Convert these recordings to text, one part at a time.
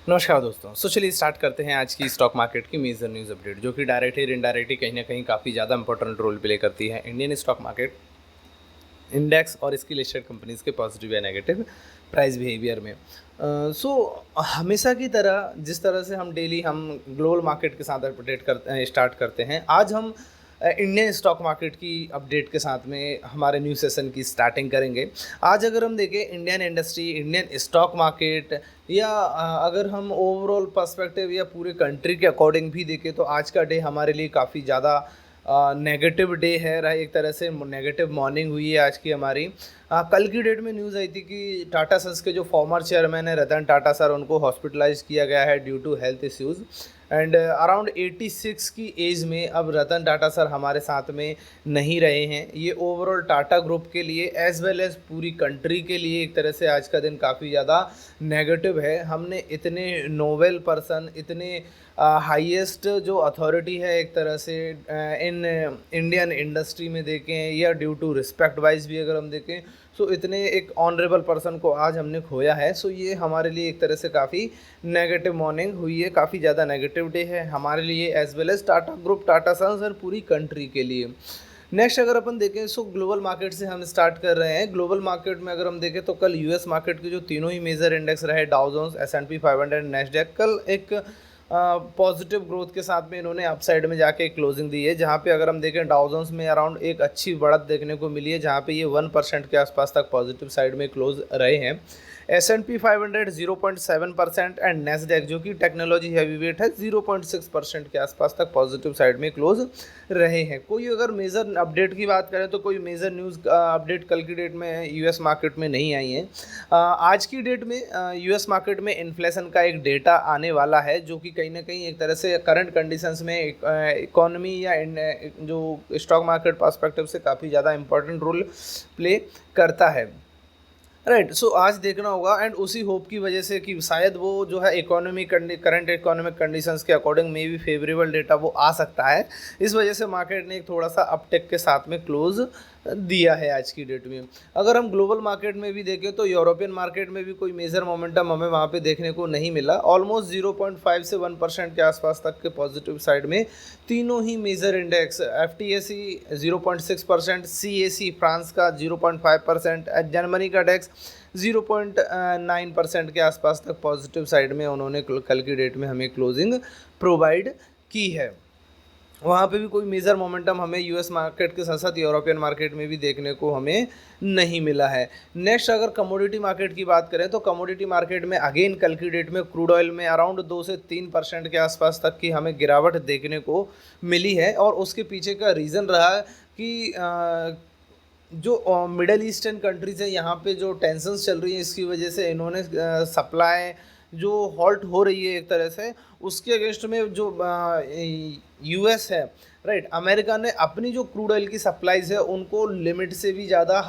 नमस्कार दोस्तों। चलिए स्टार्ट करते हैं आज की स्टॉक मार्केट की मेजर न्यूज़ अपडेट, जो कि डायरेक्टली और इनडायरेक्टली कहीं ना कहीं काफ़ी ज़्यादा इंपॉर्टेंट रोल प्ले करती है इंडियन स्टॉक मार्केट इंडेक्स और इसकी लिस्टेड कंपनीज के पॉजिटिव या नेगेटिव प्राइस बिहेवियर में। हमेशा की तरह जिस तरह से हम डेली हम ग्लोबल मार्केट के साथ अपडेट करते स्टार्ट करते हैं, आज हम इंडियन स्टॉक मार्केट की अपडेट के साथ में हमारे न्यू सेशन की स्टार्टिंग करेंगे। आज अगर हम देखें Indian industry, Indian stock market या अगर हम ओवरऑल पर्सपेक्टिव या पूरे कंट्री के अकॉर्डिंग भी देखें, तो आज का डे हमारे लिए काफ़ी ज़्यादा नेगेटिव डे है रहा। एक तरह से नेगेटिव मॉर्निंग हुई है आज की हमारी। कल की डेट में न्यूज़ आई थी कि टाटा सन्स के जो फॉर्मर चेयरमैन है रतन टाटा सर, उनको हॉस्पिटलाइज किया गया है due to health issues. And around 86 की एज में अब रतन टाटा सर हमारे साथ में नहीं रहे हैं। ये ओवरऑल टाटा ग्रुप के लिए एज वेल एज पूरी कंट्री के लिए एक तरह से आज का दिन काफ़ी ज़्यादा नेगेटिव है। हमने इतने नोबेल पर्सन, इतने हाईएस्ट जो अथॉरिटी है एक तरह से इन इंडियन इंडस्ट्री में देखें या ड्यू टू रिस्पेक्ट वाइज भी अगर हम देखें, सो इतने एक ऑनरेबल पर्सन को आज हमने खोया है। सो ये हमारे लिए एक तरह से काफ़ी नेगेटिव मॉर्निंग हुई है, काफ़ी ज़्यादा नेगेटिव डे है हमारे लिए as well as Tata group, Tata sons और पूरी कंट्री के लिए। नेक्स्ट अगर अपन देखें, सो ग्लोबल मार्केट से हम स्टार्ट कर रहे हैं। ग्लोबल मार्केट में अगर हम देखें तो कल यूएस मार्केट के जो तीनों ही मेजर इंडेक्स रहे, डाउ जोन्स, S&P 500, नैस्डैक, कल एक पॉजिटिव ग्रोथ के साथ में इन्होंने अपसाइड में जाके क्लोजिंग दी है। जहाँ पे अगर हम देखें डाउ जोन्स में अराउंड एक अच्छी बढ़त देखने को मिली है, जहाँ पे ये 1% के आसपास तक पॉजिटिव साइड में क्लोज रहे हैं। S&P 500 0.7% एंड नैस्डैक जो कि टेक्नोलॉजी हैवी वेट है 0.6% के आसपास तक पॉजिटिव साइड में क्लोज रहे हैं। कोई अगर मेजर अपडेट की बात करें तो कोई मेजर न्यूज़ अपडेट कल की डेट में यूएस मार्केट में नहीं आई है। आज की डेट में यूएस मार्केट में इन्फ्लेशन का एक डेटा आने वाला है, जो कि कहीं ना कहीं एक तरह से करंट कंडीशंस में इकोनॉमी या जो स्टॉक मार्केट पर्सपेक्टिव से काफ़ी ज़्यादा इंपॉर्टेंट रोल प्ले करता है। राइट, सो आज देखना होगा एंड उसी होप की वजह से कि शायद वो जो है इकोनॉमी करंट इकोनॉमिक कंडीशंस के अकॉर्डिंग में भी फेवरेबल डेटा वो आ सकता है। इस वजह से मार्केट ने एक थोड़ा सा अपटेक के साथ में क्लोज दिया है आज की डेट में। अगर हम ग्लोबल मार्केट में भी देखें तो यूरोपियन मार्केट में भी कोई मेजर मोमेंटम हमें वहाँ पे देखने को नहीं मिला। ऑलमोस्ट 0.5 से 1% के आसपास तक के पॉजिटिव साइड में तीनों ही major index, FTSE 0.6%, CAC France का 0.5%, जर्मनी का डेक्स 0.9% के आसपास तक पॉजिटिव साइड में उन्होंने कल की डेट में हमें क्लोजिंग प्रोवाइड की है। वहाँ पे भी कोई मेजर मोमेंटम हमें यूएस मार्केट के साथ साथ यूरोपियन मार्केट में भी देखने को हमें नहीं मिला है। नेक्स्ट अगर कमोडिटी मार्केट की बात करें तो कमोडिटी मार्केट में अगेन कल की डेट में क्रूड ऑयल में अराउंड 2 से 3% के आसपास तक की हमें गिरावट देखने को मिली है। और उसके पीछे का रीज़न रहा कि जो मिडल ईस्टर्न कंट्रीज़ है, यहाँ पे जो टेंशन्स चल रही है, इसकी वजह से इन्होंने सप्लाई जो हॉल्ट हो रही है एक तरह से, उसके अगेंस्ट में जो यूएस है, राइट, अमेरिका ने अपनी जो क्रूड ऑयल की सप्लाईज है उनको लिमिट से भी ज़्यादा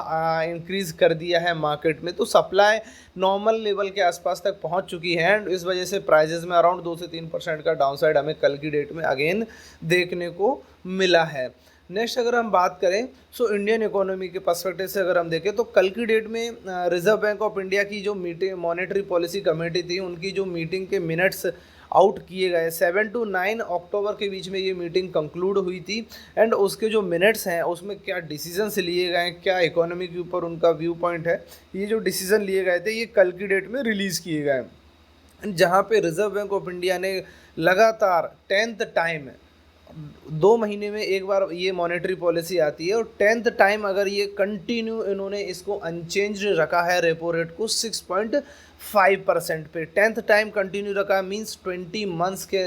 इंक्रीज़ कर दिया है मार्केट में। तो सप्लाई नॉर्मल लेवल के आसपास तक पहुंच चुकी है एंड इस वजह से प्राइजेस में अराउंड 2 से 3% का डाउनसाइड हमें कल की डेट में अगेन देखने को मिला है। नेक्स्ट अगर हम बात करें सो इंडियन इकोनॉमी के पर्सपेक्टिव से अगर हम देखें तो कल की डेट में रिजर्व बैंक ऑफ इंडिया की जो मीटिंग मॉनेटरी पॉलिसी कमेटी थी, उनकी जो मीटिंग के मिनट्स आउट किए गए 7 to 9 अक्टूबर के बीच में ये मीटिंग कंक्लूड हुई थी। एंड उसके जो मिनट्स हैं उसमें क्या डिसीजंस लिए गए हैं, क्या इकोनॉमी के ऊपर उनका व्यू पॉइंट है, ये जो डिसीजन लिए गए थे ये कल की डेट में रिलीज़ किए गए, जहाँ पे रिजर्व बैंक ऑफ इंडिया ने लगातार 10th टाइम 2 महीने में एक बार ये मॉनेटरी पॉलिसी आती है और 10th टाइम अगर ये कंटिन्यू इन्होंने इसको अनचेंज रखा है रेपो रेट को 6.5% पे, 10th टाइम कंटिन्यू रखा है, मींस 20 मंथ्स के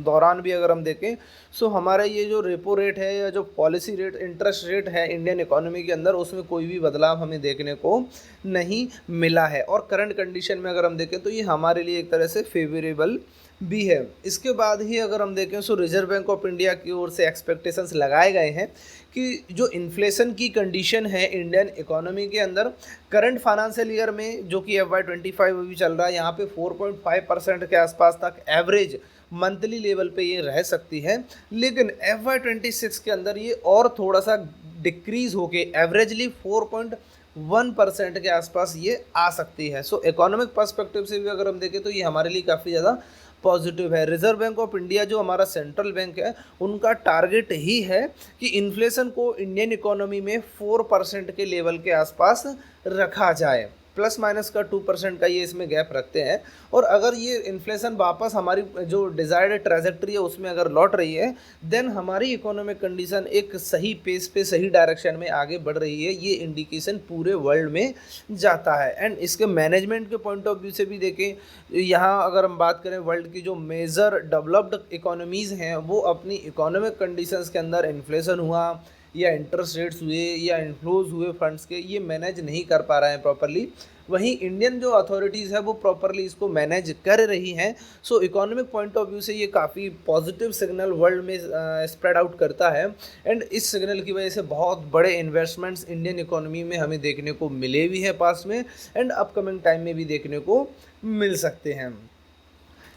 दौरान भी अगर हम देखें सो हमारा ये जो रेपो रेट है या जो पॉलिसी रेट, इंटरेस्ट रेट है इंडियन इकोनॉमी के अंदर, उसमें कोई भी बदलाव हमें देखने को नहीं मिला है। और करंट कंडीशन में अगर हम देखें तो ये हमारे लिए एक तरह से फेवरेबल भी है। इसके बाद ही अगर हम देखें सो रिजर्व बैंक ऑफ इंडिया की ओर से एक्सपेक्टेशंस लगाए गए हैं कि जो इन्फ्लेशन की कंडीशन है इंडियन इकोनॉमी के अंदर करंट फाइनेंशियल ईयर में, जो कि FY25 अभी चल रहा है, यहाँ पे 4.5% के आसपास तक एवरेज मंथली लेवल पे ये रह सकती है। लेकिन FY26 के अंदर ये और थोड़ा सा डिक्रीज़ होके एवरेजली 1% के आसपास ये आ सकती है। सो इकोनॉमिक पर्सपेक्टिव से भी अगर हम देखें तो ये हमारे लिए काफ़ी ज़्यादा पॉजिटिव है। रिजर्व बैंक ऑफ इंडिया जो हमारा सेंट्रल बैंक है, उनका टारगेट ही है कि इन्फ्लेशन को इंडियन इकोनॉमी में 4% के लेवल के आसपास रखा जाए। प्लस माइनस का 2% का ये इसमें गैप रखते हैं। और अगर ये इन्फ्लेशन वापस हमारी जो डिज़ायर्ड ट्रैजेक्टरी है उसमें अगर लौट रही है, देन हमारी इकोनॉमिक कंडीशन एक सही पेस पे सही डायरेक्शन में आगे बढ़ रही है, ये इंडिकेशन पूरे वर्ल्ड में जाता है। एंड इसके मैनेजमेंट के पॉइंट ऑफ व्यू से भी देखें, यहाँ अगर हम बात करें वर्ल्ड की जो मेजर डेवलप्ड इकोनॉमीज़ हैं, वो अपनी इकोनॉमिक कंडीशंस के अंदर इन्फ्लेशन हुआ या इंटरेस्ट रेट्स हुए या इन्फ्लोज हुए फंड्स के, ये मैनेज नहीं कर पा रहे हैं प्रॉपरली। वहीं इंडियन जो अथॉरिटीज़ है वो प्रॉपरली इसको मैनेज कर रही हैं। सो इकोनॉमिक पॉइंट ऑफ व्यू से ये काफ़ी पॉजिटिव सिग्नल वर्ल्ड में स्प्रेड आउट करता है। एंड इस सिग्नल की वजह से बहुत बड़े इन्वेस्टमेंट्स इंडियन इकोनॉमी में हमें देखने को मिले भी हैं पास्ट में, एंड अपकमिंग टाइम में भी देखने को मिल सकते हैं।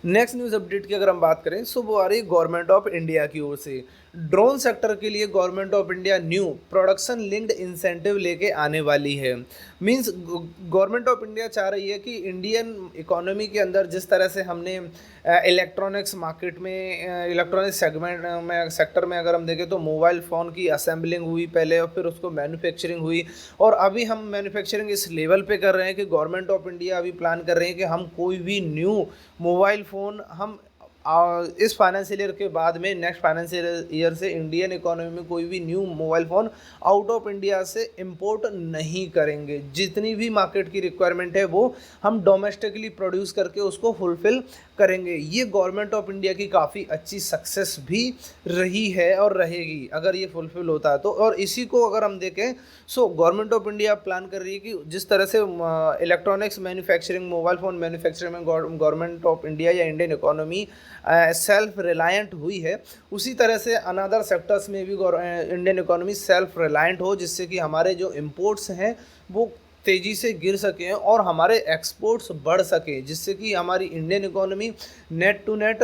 नेक्स्ट न्यूज़ अपडेट की अगर हम बात करें, सो वो आ रही है गवर्नमेंट ऑफ इंडिया की ओर से। ड्रोन सेक्टर के लिए government of India new production linked incentive लेके आने वाली है। मींस गवर्नमेंट ऑफ इंडिया चाह रही है कि इंडियन इकोनॉमी के अंदर जिस तरह से हमने इलेक्ट्रॉनिक्स मार्केट में, इलेक्ट्रॉनिक सेगमेंट में, सेक्टर में अगर हम देखें तो मोबाइल फ़ोन की असेंबलिंग हुई पहले और फिर उसको मैन्युफैक्चरिंग हुई, और अभी हम मैन्युफैक्चरिंग इस लेवल पे कर रहे हैं कि गवर्नमेंट ऑफ इंडिया अभी प्लान कर रहे हैं कि हम कोई भी न्यू मोबाइल फ़ोन हम इस फाइनेंशियल ईयर के बाद में नेक्स्ट फाइनेंशियल ईयर से इंडियन इकोनॉमी में कोई भी new mobile phone out of India से इंपोर्ट नहीं करेंगे। जितनी भी मार्केट की रिक्वायरमेंट है वो हम डोमेस्टिकली प्रोड्यूस करके उसको फुलफ़िल करेंगे। ये गवर्नमेंट ऑफ इंडिया की काफ़ी अच्छी सक्सेस भी रही है और रहेगी अगर ये फुलफ़िल होता है तो। और इसी को अगर हम देखें, so government of India plan कर रही है कि जिस तरह से electronics manufacturing, mobile phone manufacturing में गवर्नमेंट ऑफ इंडिया या इंडियन इकोनॉमी सेल्फ रिलायंट हुई है, उसी तरह से अनदर सेक्टर्स में भी इंडियन इकोनॉमी सेल्फ रिलायंट हो, जिससे कि हमारे जो इम्पोर्ट्स हैं वो तेज़ी से गिर सकें और हमारे एक्सपोर्ट्स बढ़ सकें, जिससे कि हमारी Indian economy net to net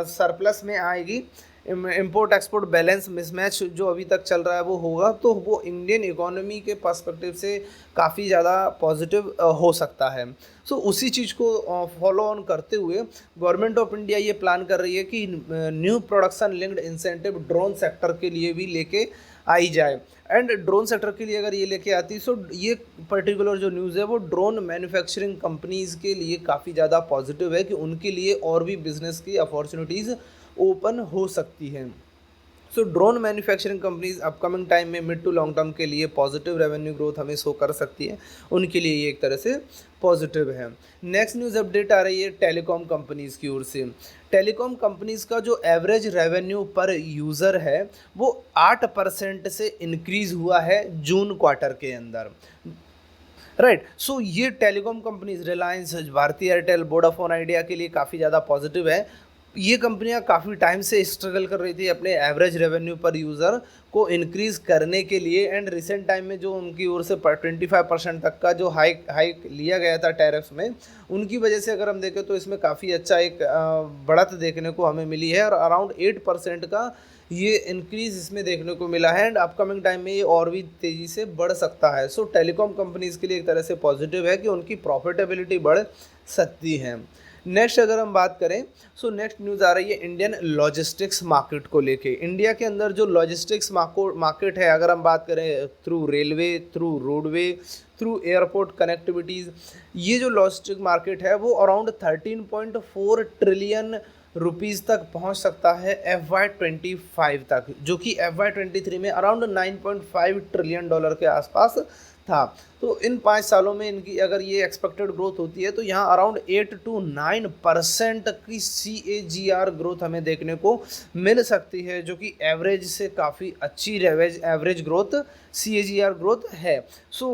surplus में आएगी। इम्पोर्ट एक्सपोर्ट बैलेंस मिसमैच जो अभी तक चल रहा है वो होगा, तो वो इंडियन इकोनॉमी के पर्सपेक्टिव से काफ़ी ज़्यादा पॉजिटिव हो सकता है। सो उसी चीज़ को फॉलो ऑन करते हुए गवर्नमेंट ऑफ इंडिया ये प्लान कर रही है कि new production linked incentive drone sector के लिए भी लेके आई जाए। एंड ड्रोन सेक्टर के लिए अगर ये लेके आती, सो ये पर्टिकुलर जो न्यूज़ है वो ड्रोन मैन्युफैक्चरिंग कंपनीज़ के लिए काफ़ी ज़्यादा पॉजिटिव है कि उनके लिए और भी बिजनेस की अपॉर्चुनिटीज़ ओपन हो सकती हैं। सो drone manufacturing companies upcoming time में मिड टू लॉन्ग टर्म के लिए पॉजिटिव रेवेन्यू ग्रोथ हमें शो कर सकती है, उनके लिए ये एक तरह से पॉजिटिव है। नेक्स्ट न्यूज़ अपडेट आ रही है टेलीकॉम कंपनीज़ की ओर से। टेलीकॉम कंपनीज़ का जो एवरेज रेवेन्यू पर यूज़र है वो 8% से इंक्रीज़ हुआ है जून क्वार्टर के अंदर, राइट। सो ये telecom companies Reliance, Bharti Airtel, Vodafone Idea के लिए काफ़ी ज़्यादा पॉजिटिव है। ये कंपनियां काफ़ी टाइम से स्ट्रगल कर रही थी अपने एवरेज रेवेन्यू पर यूज़र को इंक्रीज़ करने के लिए, एंड रिसेंट टाइम में जो उनकी ओर से 25% तक का जो हाइक लिया गया था टैरिफ्स में, उनकी वजह से अगर हम देखें तो इसमें काफ़ी अच्छा एक बढ़त देखने को हमें मिली है और अराउंड 8% का ये इंक्रीज़ इसमें देखने को मिला है। एंड अपकमिंग टाइम में ये और भी तेज़ी से बढ़ सकता है। सो टेलीकॉम कंपनीज़ के लिए एक तरह से पॉजिटिव है कि उनकी प्रॉफिटेबिलिटी बढ़ सकती है। नेक्स्ट अगर हम बात करें, सो नेक्स्ट न्यूज़ आ रही है इंडियन लॉजिस्टिक्स मार्केट को लेके। इंडिया के अंदर जो लॉजिस्टिक्स मार्केट है, अगर हम बात करें through railway, through roadway, through airport connectivities, ये जो लॉजिस्टिक मार्केट है वो अराउंड 13.4 ट्रिलियन रुपीज़ तक पहुंच सकता है FY25 तक, जो कि FY23 में अराउंड $9.5 ट्रिलियन के आसपास था। तो इन 5 सालों में इनकी अगर ये एक्सपेक्टेड ग्रोथ होती है तो यहाँ अराउंड 8 to 9% की CAGR ग्रोथ हमें देखने को मिल सकती है, जो कि एवरेज से काफ़ी अच्छी एवरेज ग्रोथ CAGR ग्रोथ है। सो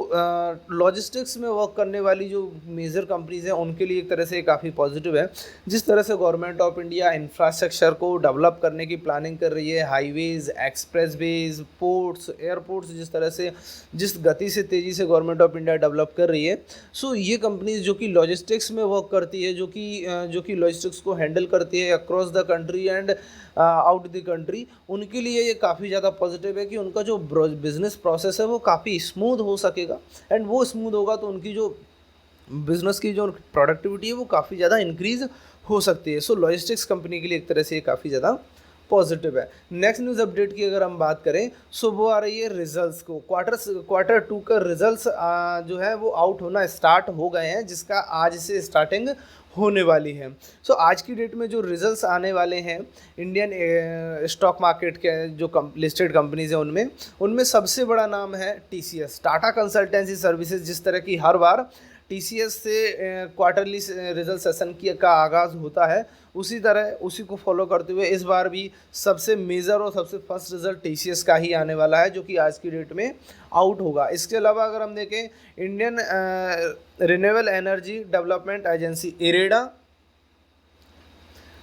लॉजिस्टिक्स में वर्क करने वाली जो मेजर कंपनीज हैं उनके लिए एक तरह से काफ़ी पॉजिटिव है। जिस तरह से गवर्नमेंट ऑफ इंडिया इंफ्रास्ट्रक्चर को डेवलप करने की प्लानिंग कर रही है, हाईवेज़, एक्सप्रेसवेज, पोर्ट्स, एयरपोर्ट्स, जिस तरह से जिस गति से तेज़ी से government government of India develop कर रही है। सो ये कंपनीज जो कि लॉजिस्टिक्स में वर्क करती है, जो कि लॉजिस्टिक्स को हैंडल करती है across the country and out the country, उनके लिए ये काफ़ी ज़्यादा पॉजिटिव है कि उनका जो बिज़नेस प्रोसेस है वो काफ़ी स्मूथ हो सकेगा, एंड वो स्मूथ होगा तो उनकी जो बिज़नेस की जो प्रोडक्टिविटी है वो काफ़ी ज़्यादा इंक्रीज़ हो सकती है। सो लॉजिस्टिक्स कंपनी के लिए एक तरह से ये काफ़ी ज़्यादा पॉजिटिव है। नेक्स्ट न्यूज़ अपडेट की अगर हम बात करें, सो वो आ रही है रिजल्ट्स को। क्वार्टर 2 का रिजल्ट्स जो है वो आउट होना स्टार्ट हो गए हैं, जिसका आज से स्टार्टिंग होने वाली है। सो आज की डेट में जो रिजल्ट्स आने वाले हैं इंडियन स्टॉक मार्केट के जो लिस्टेड कंपनीज हैं उनमें सबसे बड़ा नाम है TCS, टाटा कंसल्टेंसी सर्विसेज। जिस तरह की हर बार TCS से क्वार्टरली रिजल्ट सेशन का आगाज़ होता है, उसी तरह उसी को फॉलो करते हुए इस बार भी सबसे मेजर और सबसे फर्स्ट रिजल्ट TCS का ही आने वाला है, जो कि आज की डेट में आउट होगा। इसके अलावा अगर हम देखें, Indian renewable energy development agency IREDA,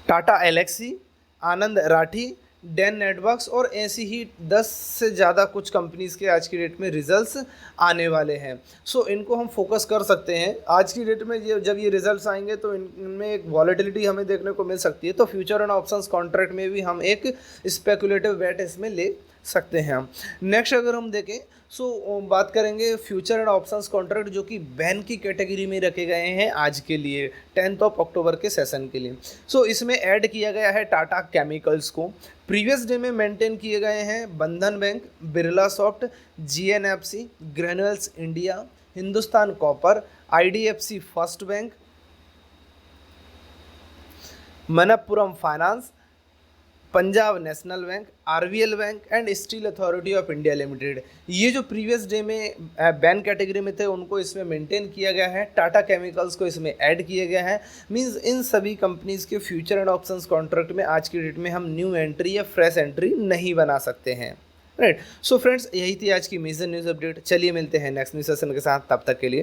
Tata Elxsi, Anand Rathi, Den networks और ऐसी ही 10 से ज़्यादा कुछ कंपनीज़ के आज की डेट में रिजल्ट्स आने वाले हैं। सो इनको हम फोकस कर सकते हैं। आज की डेट में जब ये रिजल्ट्स आएंगे तो इनमें एक वॉलेटिलिटी हमें देखने को मिल सकती है, तो फ्यूचर एंड ऑप्शंस कॉन्ट्रैक्ट में भी हम एक स्पेकुलेटिव बेट इसमें ले सकते हैं। नेक्स्ट अगर हम देखें, सो बात करेंगे फ्यूचर एंड ऑप्शंस कॉन्ट्रैक्ट जो कि बैन की कैटेगरी में रखे गए हैं आज के लिए 10 अक्टूबर के सेशन के लिए। सो इसमें ऐड किया गया है टाटा केमिकल्स को। प्रीवियस डे में मेंटेन किए गए हैं बंधन bank, Birla soft, GNFC, granules India, Hindustan copper, IDFC first bank, Manappuram finance, Punjab national bank, RBL bank and steel authority of India limited. ये जो प्रीवियस डे में बैन कैटेगरी में थे उनको इसमें मेंटेन किया गया है, टाटा केमिकल्स को इसमें ऐड किया गया है। मींस इन सभी कंपनीज़ के फ्यूचर एंड ऑप्शंस कॉन्ट्रैक्ट में आज की डेट में हम न्यू एंट्री या फ्रेश एंट्री नहीं बना सकते हैं, राइट। सो फ्रेंड्स, यही थी आज की मेजर न्यूज़ अपडेट। चलिए मिलते हैं नेक्स्ट न्यूज़ सेशन के साथ, तब तक के लिए